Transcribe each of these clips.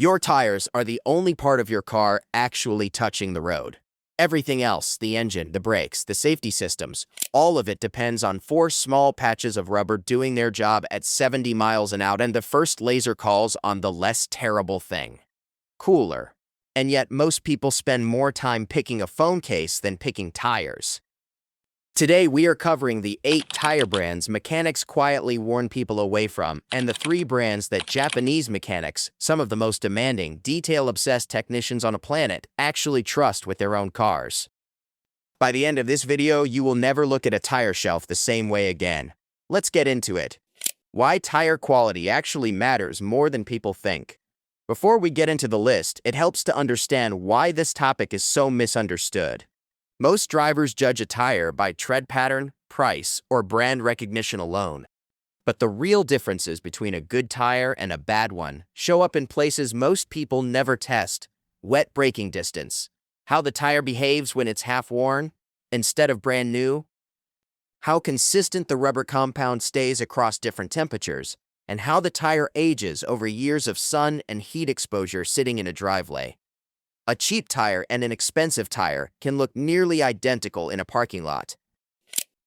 Your tires are the only part of your car actually touching the road. Everything else, the engine, the brakes, the safety systems, all of it depends on four small patches of rubber doing their job at 70 miles an hour, and the first laser calls on the less terrible thing: cooler. And yet most people spend more time picking a phone case than picking tires. Today we are covering the 8 tire brands mechanics quietly warn people away from, and the 3 brands that Japanese mechanics, some of the most demanding, detail-obsessed technicians on a planet, actually trust with their own cars. By the end of this video, you will never look at a tire shelf the same way again. Let's get into it. Why tire quality actually matters more than people think. Before we get into the list, it helps to understand why this topic is so misunderstood. Most drivers judge a tire by tread pattern, price, or brand recognition alone. But the real differences between a good tire and a bad one show up in places most people never test: wet braking distance, how the tire behaves when it's half worn instead of brand new, how consistent the rubber compound stays across different temperatures, and how the tire ages over years of sun and heat exposure sitting in a driveway. A cheap tire and an expensive tire can look nearly identical in a parking lot.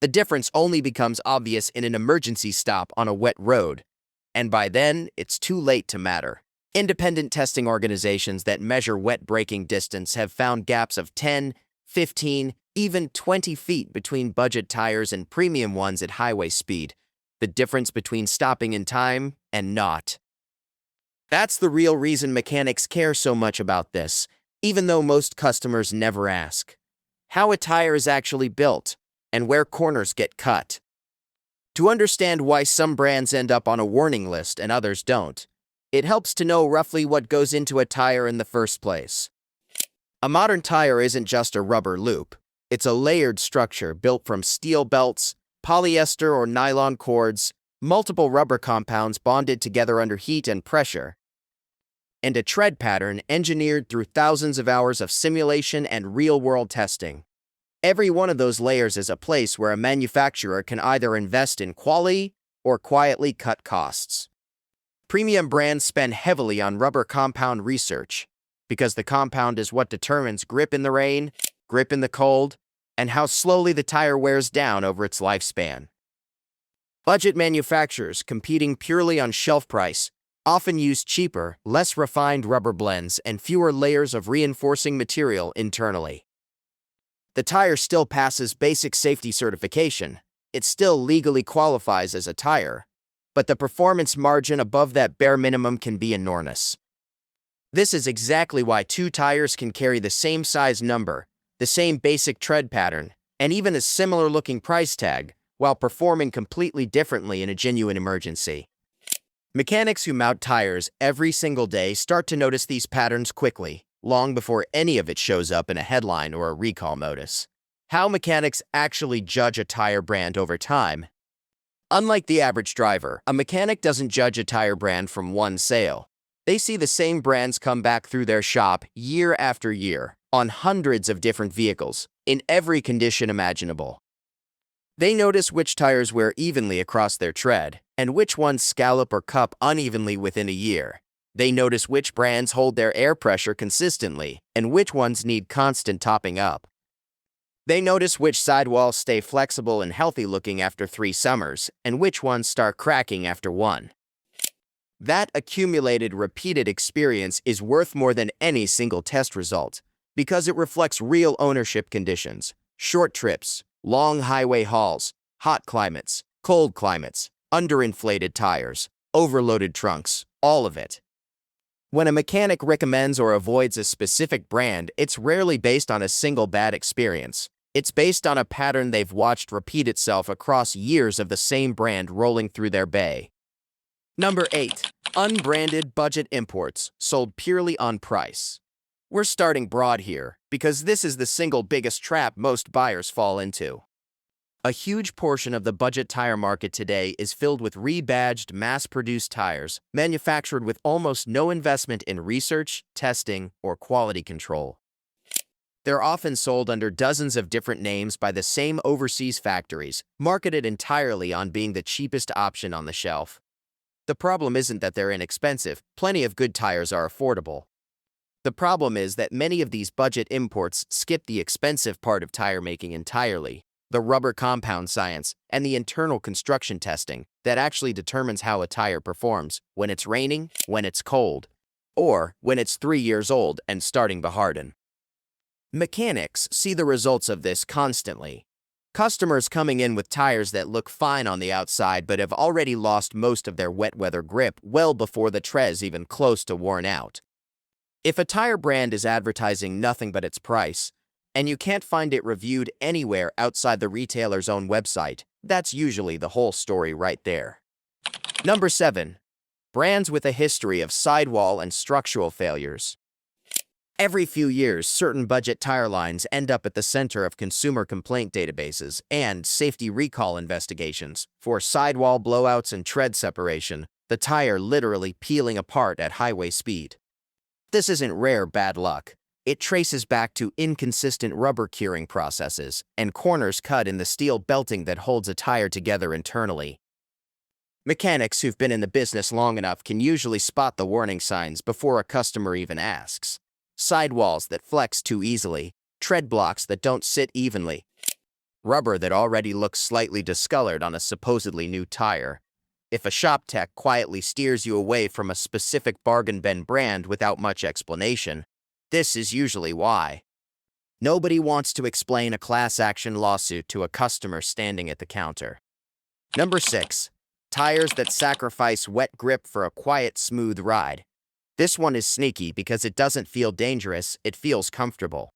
The difference only becomes obvious in an emergency stop on a wet road, and by then, it's too late to matter. Independent testing organizations that measure wet braking distance have found gaps of 10, 15, even 20 feet between budget tires and premium ones at highway speed, the difference between stopping in time and not. That's the real reason mechanics care so much about this, even though most customers never ask: how a tire is actually built and where corners get cut. To understand why some brands end up on a warning list and others don't, it helps to know roughly what goes into a tire in the first place. A modern tire isn't just a rubber loop. It's a layered structure built from steel belts, polyester or nylon cords, multiple rubber compounds bonded together under heat and pressure, and a tread pattern engineered through thousands of hours of simulation and real-world testing. Every one of those layers is a place where a manufacturer can either invest in quality or quietly cut costs. Premium brands spend heavily on rubber compound research, because the compound is what determines grip in the rain, grip in the cold, and how slowly the tire wears down over its lifespan. Budget manufacturers, competing purely on shelf price, often use cheaper, less refined rubber blends and fewer layers of reinforcing material internally. The tire still passes basic safety certification. It still legally qualifies as a tire, but the performance margin above that bare minimum can be enormous. This is exactly why 2 tires can carry the same size number, the same basic tread pattern, and even a similar-looking price tag, while performing completely differently in a genuine emergency. Mechanics who mount tires every single day start to notice these patterns quickly, long before any of it shows up in a headline or a recall notice. How mechanics actually judge a tire brand over time. Unlike the average driver, a mechanic doesn't judge a tire brand from one sale. They see the same brands come back through their shop year after year, on hundreds of different vehicles, in every condition imaginable. They notice which tires wear evenly across their tread, and which ones scallop or cup unevenly within a year. They notice which brands hold their air pressure consistently, and which ones need constant topping up. They notice which sidewalls stay flexible and healthy looking after 3 summers, and which ones start cracking after 1. That accumulated, repeated experience is worth more than any single test result, because it reflects real ownership conditions: short trips, long highway hauls, hot climates, cold climates, underinflated tires, overloaded trunks, all of it. When a mechanic recommends or avoids a specific brand, it's rarely based on a single bad experience. It's based on a pattern they've watched repeat itself across years of the same brand rolling through their bay. Number 8. Unbranded budget imports, sold purely on price. We're starting broad here, because this is the single biggest trap most buyers fall into. A huge portion of the budget tire market today is filled with rebadged, mass-produced tires, manufactured with almost no investment in research, testing, or quality control. They're often sold under dozens of different names by the same overseas factories, marketed entirely on being the cheapest option on the shelf. The problem isn't that they're inexpensive, plenty of good tires are affordable. The problem is that many of these budget imports skip the expensive part of tire making entirely, the rubber compound science and the internal construction testing that actually determines how a tire performs when it's raining, when it's cold, or when it's 3 years old and starting to harden. Mechanics see the results of this constantly. Customers coming in with tires that look fine on the outside but have already lost most of their wet weather grip well before the tread's even close to worn out. If a tire brand is advertising nothing but its price, and you can't find it reviewed anywhere outside the retailer's own website, that's usually the whole story right there. Number 7. Brands with a history of sidewall and structural failures. Every few years, certain budget tire lines end up at the center of consumer complaint databases and safety recall investigations for sidewall blowouts and tread separation, the tire literally peeling apart at highway speed. This isn't rare bad luck. It traces back to inconsistent rubber curing processes and corners cut in the steel belting that holds a tire together internally. Mechanics who've been in the business long enough can usually spot the warning signs before a customer even asks. Sidewalls that flex too easily, tread blocks that don't sit evenly, rubber that already looks slightly discolored on a supposedly new tire. If a shop tech quietly steers you away from a specific bargain bin brand without much explanation, this is usually why. Nobody wants to explain a class action lawsuit to a customer standing at the counter. Number 6. Tires that sacrifice wet grip for a quiet, smooth ride. This one is sneaky because it doesn't feel dangerous, it feels comfortable.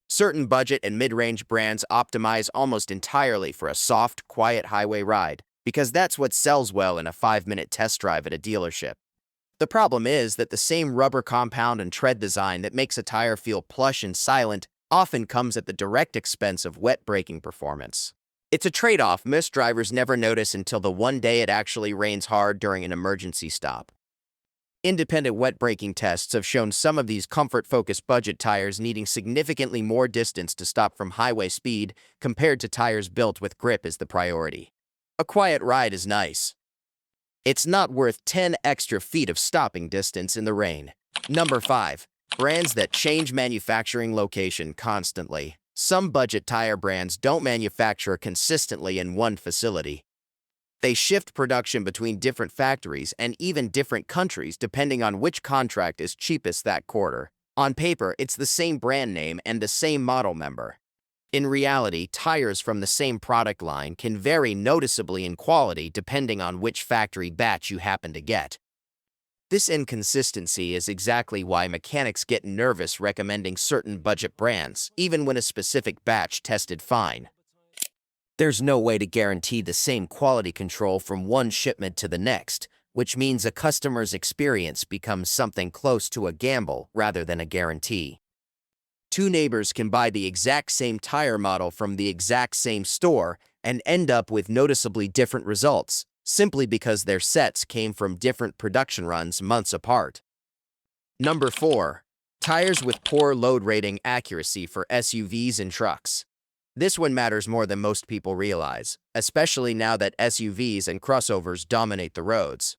Certain budget and mid-range brands optimize almost entirely for a soft, quiet highway ride, because that's what sells well in a 5-minute test drive at a dealership. The problem is that the same rubber compound and tread design that makes a tire feel plush and silent often comes at the direct expense of wet braking performance. It's a trade-off most drivers never notice until the one day it actually rains hard during an emergency stop. Independent wet braking tests have shown some of these comfort-focused budget tires needing significantly more distance to stop from highway speed compared to tires built with grip as the priority. A quiet ride is nice. It's not worth 10 extra feet of stopping distance in the rain. Number 5. Brands that change manufacturing location constantly. Some budget tire brands don't manufacture consistently in one facility. They shift production between different factories and even different countries depending on which contract is cheapest that quarter. On paper, it's the same brand name and the same model number. In reality, tires from the same product line can vary noticeably in quality depending on which factory batch you happen to get. This inconsistency is exactly why mechanics get nervous recommending certain budget brands, even when a specific batch tested fine. There's no way to guarantee the same quality control from one shipment to the next, which means a customer's experience becomes something close to a gamble rather than a guarantee. Two neighbors can buy the exact same tire model from the exact same store and end up with noticeably different results, simply because their sets came from different production runs months apart. Number 4. Tires with poor load rating accuracy for SUVs and trucks. This one matters more than most people realize, especially now that SUVs and crossovers dominate the roads.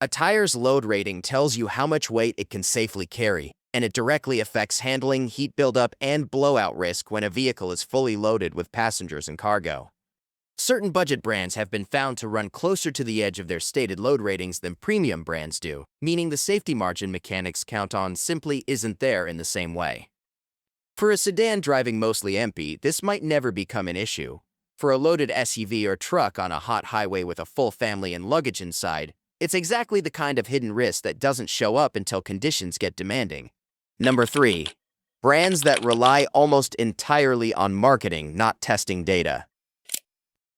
A tire's load rating tells you how much weight it can safely carry, and it directly affects handling, heat buildup, and blowout risk when a vehicle is fully loaded with passengers and cargo. Certain budget brands have been found to run closer to the edge of their stated load ratings than premium brands do, meaning the safety margin mechanics count on simply isn't there in the same way. For a sedan driving mostly empty, this might never become an issue. For a loaded SUV or truck on a hot highway with a full family and luggage inside, it's exactly the kind of hidden risk that doesn't show up until conditions get demanding. Number 3. Brands that rely almost entirely on marketing, not testing data.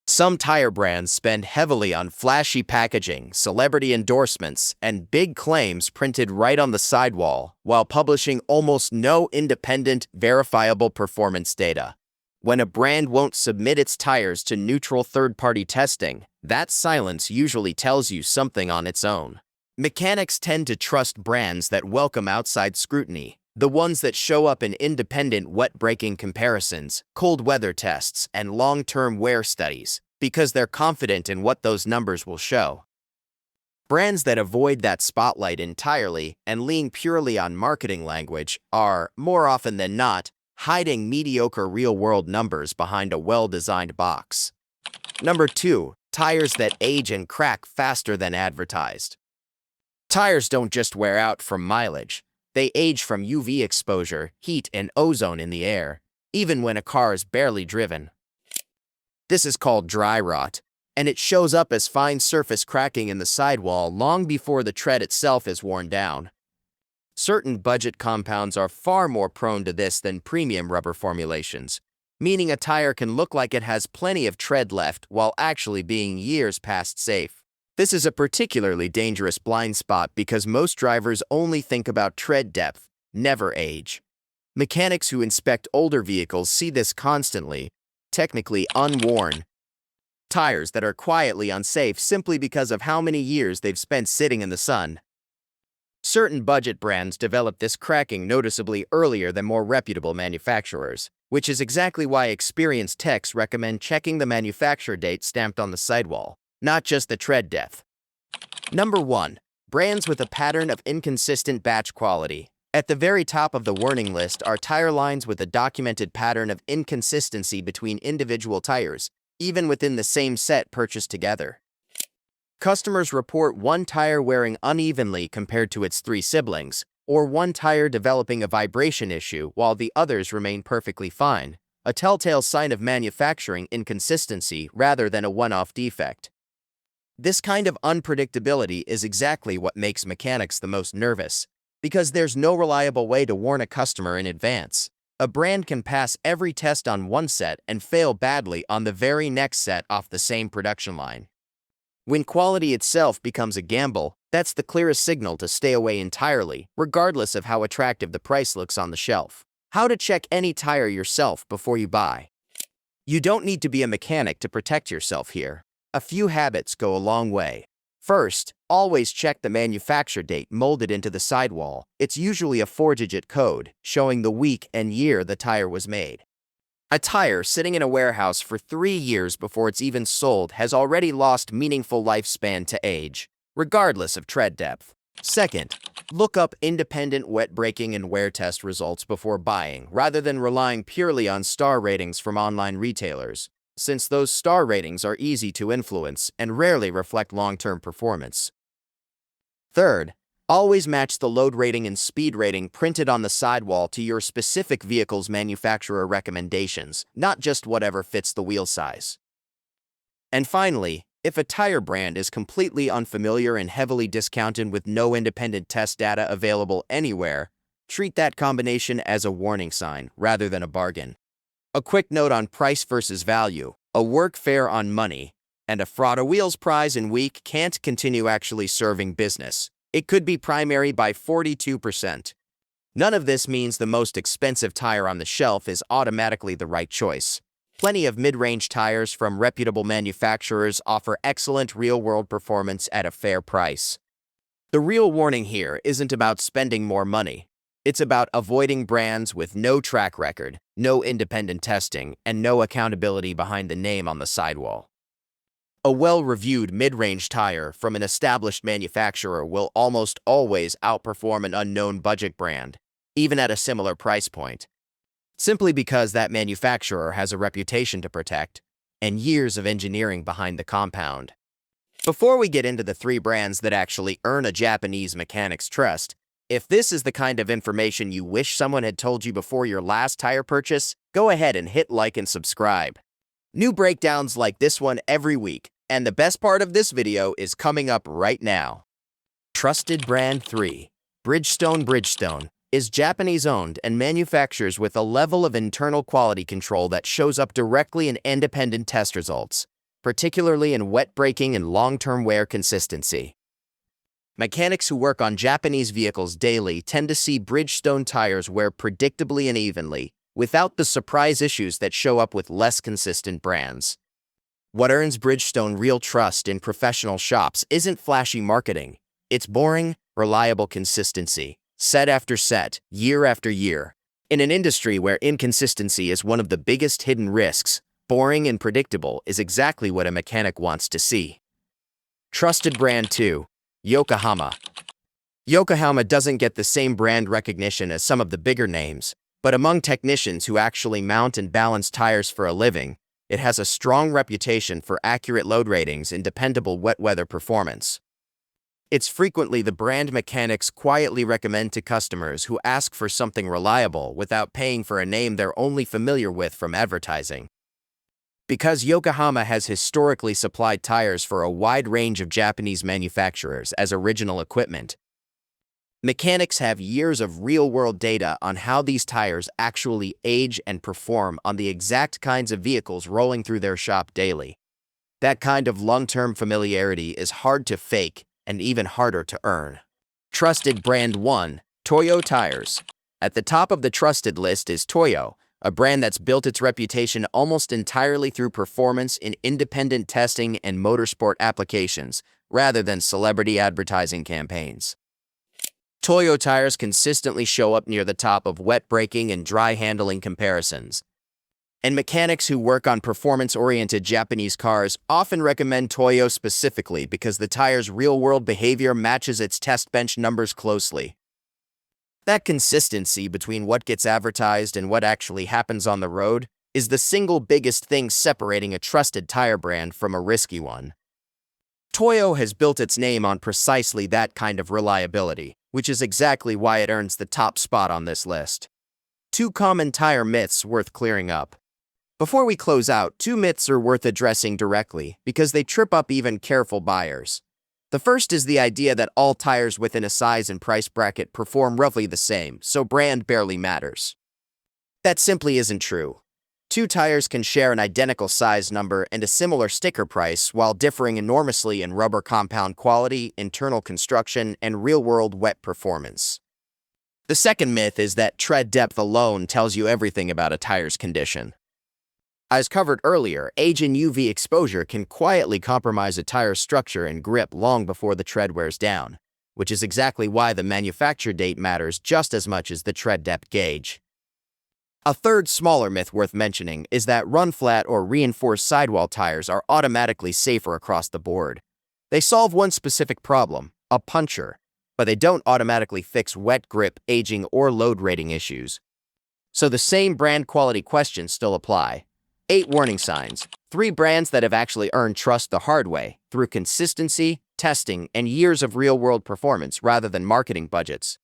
Some tire brands spend heavily on flashy packaging, celebrity endorsements, and big claims printed right on the sidewall, while publishing almost no independent, verifiable performance data. When a brand won't submit its tires to neutral third-party testing, that silence usually tells you something on its own. Mechanics tend to trust brands that welcome outside scrutiny, the ones that show up in independent wet braking comparisons, cold weather tests, and long-term wear studies, because they're confident in what those numbers will show. Brands that avoid that spotlight entirely and lean purely on marketing language are, more often than not, hiding mediocre real-world numbers behind a well-designed box. Number 2. Tires that age and crack faster than advertised. Tires don't just wear out from mileage. They age from UV exposure, heat, and ozone in the air, even when a car is barely driven. This is called dry rot, and it shows up as fine surface cracking in the sidewall long before the tread itself is worn down. Certain budget compounds are far more prone to this than premium rubber formulations, meaning a tire can look like it has plenty of tread left while actually being years past safe. This is a particularly dangerous blind spot because most drivers only think about tread depth, never age. Mechanics who inspect older vehicles see this constantly, technically unworn tires that are quietly unsafe simply because of how many years they've spent sitting in the sun. Certain budget brands develop this cracking noticeably earlier than more reputable manufacturers, which is exactly why experienced techs recommend checking the manufacturer date stamped on the sidewall, not just the tread depth. Number 1. Brands with a pattern of inconsistent batch quality. At the very top of the warning list are tire lines with a documented pattern of inconsistency between individual tires, even within the same set purchased together. Customers report one tire wearing unevenly compared to its 3 siblings, or one tire developing a vibration issue while the others remain perfectly fine, a telltale sign of manufacturing inconsistency rather than a one-off defect. This kind of unpredictability is exactly what makes mechanics the most nervous, because there's no reliable way to warn a customer in advance. A brand can pass every test on one set and fail badly on the very next set off the same production line. When quality itself becomes a gamble, that's the clearest signal to stay away entirely, regardless of how attractive the price looks on the shelf. How to check any tire yourself before you buy. You don't need to be a mechanic to protect yourself here. A few habits go a long way. First, always check the manufacture date molded into the sidewall. It's usually a 4-digit code, showing the week and year the tire was made. A tire sitting in a warehouse for 3 years before it's even sold has already lost meaningful lifespan to age, regardless of tread depth. Second, look up independent wet braking and wear test results before buying, rather than relying purely on star ratings from online retailers, since those star ratings are easy to influence and rarely reflect long-term performance. Third, always match the load rating and speed rating printed on the sidewall to your specific vehicle's manufacturer recommendations, not just whatever fits the wheel size. And finally, if a tire brand is completely unfamiliar and heavily discounted with no independent test data available anywhere, treat that combination as a warning sign rather than a bargain. A quick note on price versus value, a work fair on money, and a fraud a wheels prize in week can't continue actually serving business. It could be primary by 42%. None of this means the most expensive tire on the shelf is automatically the right choice. Plenty of mid-range tires from reputable manufacturers offer excellent real-world performance at a fair price. The real warning here isn't about spending more money. It's about avoiding brands with no track record, no independent testing, and no accountability behind the name on the sidewall. A well-reviewed mid-range tire from an established manufacturer will almost always outperform an unknown budget brand, even at a similar price point, simply because that manufacturer has a reputation to protect and years of engineering behind the compound. Before we get into the 3 brands that actually earn a Japanese mechanic's trust, if this is the kind of information you wish someone had told you before your last tire purchase, go ahead and hit like and subscribe. New breakdowns like this one every week, and the best part of this video is coming up right now. Trusted Brand 3. Bridgestone is Japanese-owned and manufactures with a level of internal quality control that shows up directly in independent test results, particularly in wet braking and long-term wear consistency. Mechanics who work on Japanese vehicles daily tend to see Bridgestone tires wear predictably and evenly, without the surprise issues that show up with less consistent brands. What earns Bridgestone real trust in professional shops isn't flashy marketing. It's boring, reliable consistency, set after set, year after year. In an industry where inconsistency is one of the biggest hidden risks, boring and predictable is exactly what a mechanic wants to see. Trusted Brand 2. Yokohama. Yokohama doesn't get the same brand recognition as some of the bigger names, but among technicians who actually mount and balance tires for a living, it has a strong reputation for accurate load ratings and dependable wet weather performance. It's frequently the brand mechanics quietly recommend to customers who ask for something reliable without paying for a name they're only familiar with from advertising. Because Yokohama has historically supplied tires for a wide range of Japanese manufacturers as original equipment, mechanics have years of real-world data on how these tires actually age and perform on the exact kinds of vehicles rolling through their shop daily. That kind of long-term familiarity is hard to fake and even harder to earn. Trusted Brand 1, Toyo Tires. At the top of the trusted list is Toyo, a brand that's built its reputation almost entirely through performance in independent testing and motorsport applications, rather than celebrity advertising campaigns. Toyo tires consistently show up near the top of wet braking and dry handling comparisons. And mechanics who work on performance-oriented Japanese cars often recommend Toyo specifically because the tire's real-world behavior matches its test bench numbers closely. That consistency between what gets advertised and what actually happens on the road is the single biggest thing separating a trusted tire brand from a risky one. Toyo has built its name on precisely that kind of reliability, which is exactly why it earns the top spot on this list. 2 common tire myths worth clearing up. Before we close out, 2 myths are worth addressing directly because they trip up even careful buyers. The first is the idea that all tires within a size and price bracket perform roughly the same, so brand barely matters. That simply isn't true. 2 tires can share an identical size number and a similar sticker price while differing enormously in rubber compound quality, internal construction, and real-world wet performance. The second myth is that tread depth alone tells you everything about a tire's condition. As covered earlier, age and UV exposure can quietly compromise a tire's structure and grip long before the tread wears down, which is exactly why the manufacture date matters just as much as the tread depth gauge. A third smaller myth worth mentioning is that run-flat or reinforced sidewall tires are automatically safer across the board. They solve one specific problem, a puncture, but they don't automatically fix wet grip, aging, or load rating issues. So the same brand quality questions still apply. 8 warning signs, 3 brands that have actually earned trust the hard way, through consistency, testing, and years of real-world performance rather than marketing budgets.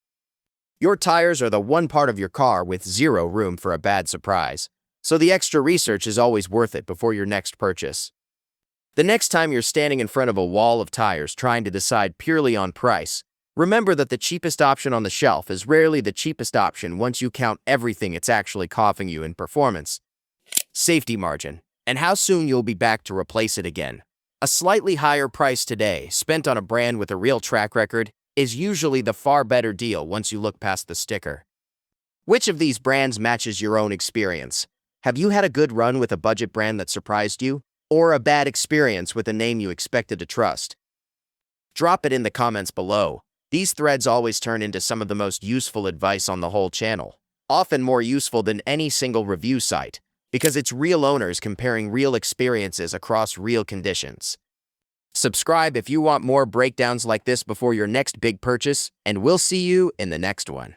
Your tires are the one part of your car with zero room for a bad surprise, so the extra research is always worth it before your next purchase. The next time you're standing in front of a wall of tires trying to decide purely on price, remember that the cheapest option on the shelf is rarely the cheapest option once you count everything it's actually costing you in performance, safety margin, and how soon you'll be back to replace it again. A slightly higher price today, spent on a brand with a real track record, is usually the far better deal once you look past the sticker. Which of these brands matches your own experience? Have you had a good run with a budget brand that surprised you, or a bad experience with a name you expected to trust? Drop it in the comments below. These threads always turn into some of the most useful advice on the whole channel, often more useful than any single review site, because it's real owners comparing real experiences across real conditions. Subscribe if you want more breakdowns like this before your next big purchase, and we'll see you in the next one.